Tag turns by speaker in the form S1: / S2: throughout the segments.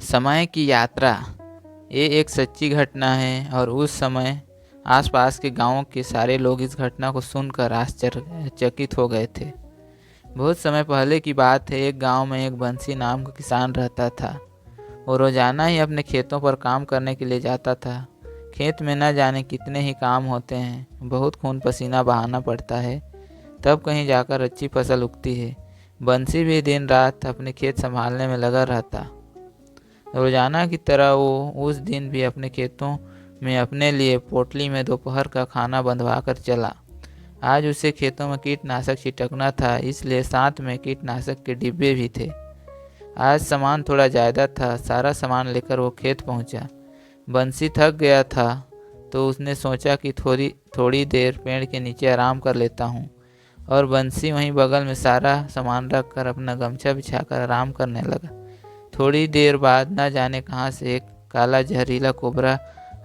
S1: समय की यात्रा ये एक सच्ची घटना है और उस समय आसपास के गांवों के सारे लोग इस घटना को सुनकर आश्चर्यचकित हो गए थे। बहुत समय पहले की बात है। एक गांव में एक बंसी नाम का किसान रहता था। वो रोजाना ही अपने खेतों पर काम करने के लिए जाता था। खेत में न जाने कितने ही काम होते हैं, बहुत खून पसीना बहाना पड़ता है, तब कहीं जाकर अच्छी फसल उगती है। बंसी भी दिन रात अपने खेत संभालने में लगा रहता। रोजाना की तरह वो उस दिन भी अपने खेतों में अपने लिए पोटली में दोपहर का खाना बंधवा कर चला। आज उसे खेतों में कीटनाशक छिड़कना था, इसलिए साथ में कीटनाशक के डिब्बे भी थे। आज सामान थोड़ा ज़्यादा था। सारा सामान लेकर वो खेत पहुंचा। बंसी थक गया था तो उसने सोचा कि थोड़ी देर पेड़ के नीचे आराम कर लेता हूँ। और बंसी वहीं बगल में सारा सामान रख कर अपना गमछा बिछाकर आराम करने लगा। थोड़ी देर बाद न जाने कहाँ से एक काला जहरीला कोबरा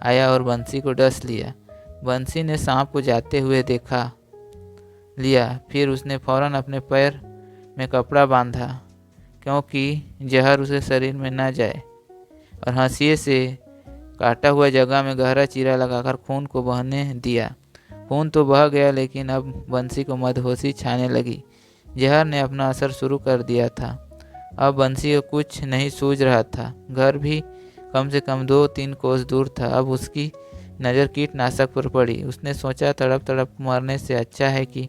S1: आया और बंसी को डस लिया। बंसी ने सांप को जाते हुए देखा लिया। फिर उसने फौरन अपने पैर में कपड़ा बांधा क्योंकि जहर उसे शरीर में न जाए, और हंसिए से काटा हुआ जगह में गहरा चीरा लगाकर खून को बहने दिया। खून तो बह गया, लेकिन अब बंसी को मदहोशी छाने लगी। जहर ने अपना असर शुरू कर दिया था। अब बंसी को कुछ नहीं सूझ रहा था। घर भी कम से कम 2-3 कोस दूर था। अब उसकी नज़र कीटनाशक पर पड़ी। उसने सोचा, तड़प तड़प मरने से अच्छा है कि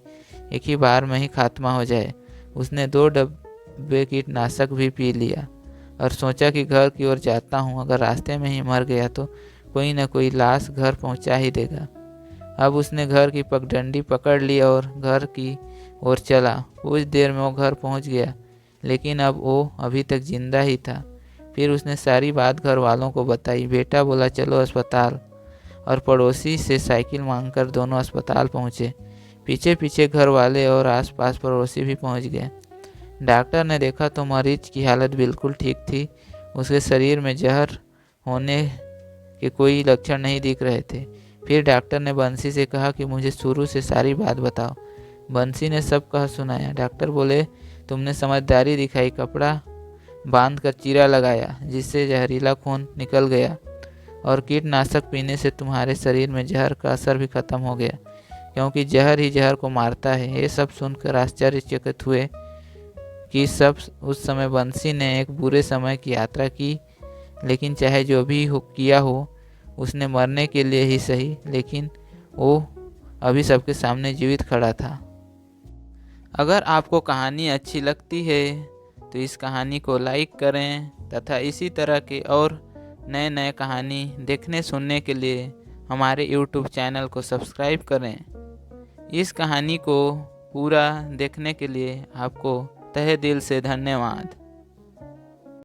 S1: एक ही बार में ही खात्मा हो जाए। उसने 2 डब्बे कीटनाशक भी पी लिया और सोचा कि घर की ओर जाता हूँ, अगर रास्ते में ही मर गया तो कोई न कोई लाश घर पहुँचा ही देगा। अब उसने घर की पगडंडी पकड़ ली और घर की ओर चला। कुछ देर में वो घर पहुँच गया, लेकिन अब वो अभी तक जिंदा ही था। फिर उसने सारी बात घर वालों को बताई। बेटा बोला, चलो अस्पताल, और पड़ोसी से साइकिल मांगकर दोनों अस्पताल पहुँचे। पीछे पीछे घर वाले और आसपास पड़ोसी भी पहुँच गए। डॉक्टर ने देखा तो मरीज की हालत बिल्कुल ठीक थी। उसके शरीर में जहर होने के कोई लक्षण नहीं दिख रहे थे। फिर डॉक्टर ने बंसी से कहा कि मुझे शुरू से सारी बात बताओ। बंसी ने सब कहा सुनाया। डॉक्टर बोले, तुमने समझदारी दिखाई, कपड़ा बांध कर चीरा लगाया जिससे जहरीला खून निकल गया, और कीटनाशक पीने से तुम्हारे शरीर में जहर का असर भी खत्म हो गया, क्योंकि जहर ही जहर को मारता है। ये सब सुनकर आश्चर्यचकित हुए कि सब उस समय बंसी ने एक बुरे समय की यात्रा की, लेकिन चाहे जो भी किया हो, उसने मरने के लिए ही सही, लेकिन वो अभी सबके सामने जीवित खड़ा था। अगर आपको कहानी अच्छी लगती है तो इस कहानी को लाइक करें तथा इसी तरह के और नए नए कहानी देखने सुनने के लिए हमारे YouTube चैनल को सब्सक्राइब करें। इस कहानी को पूरा देखने के लिए आपको तहे दिल से धन्यवाद।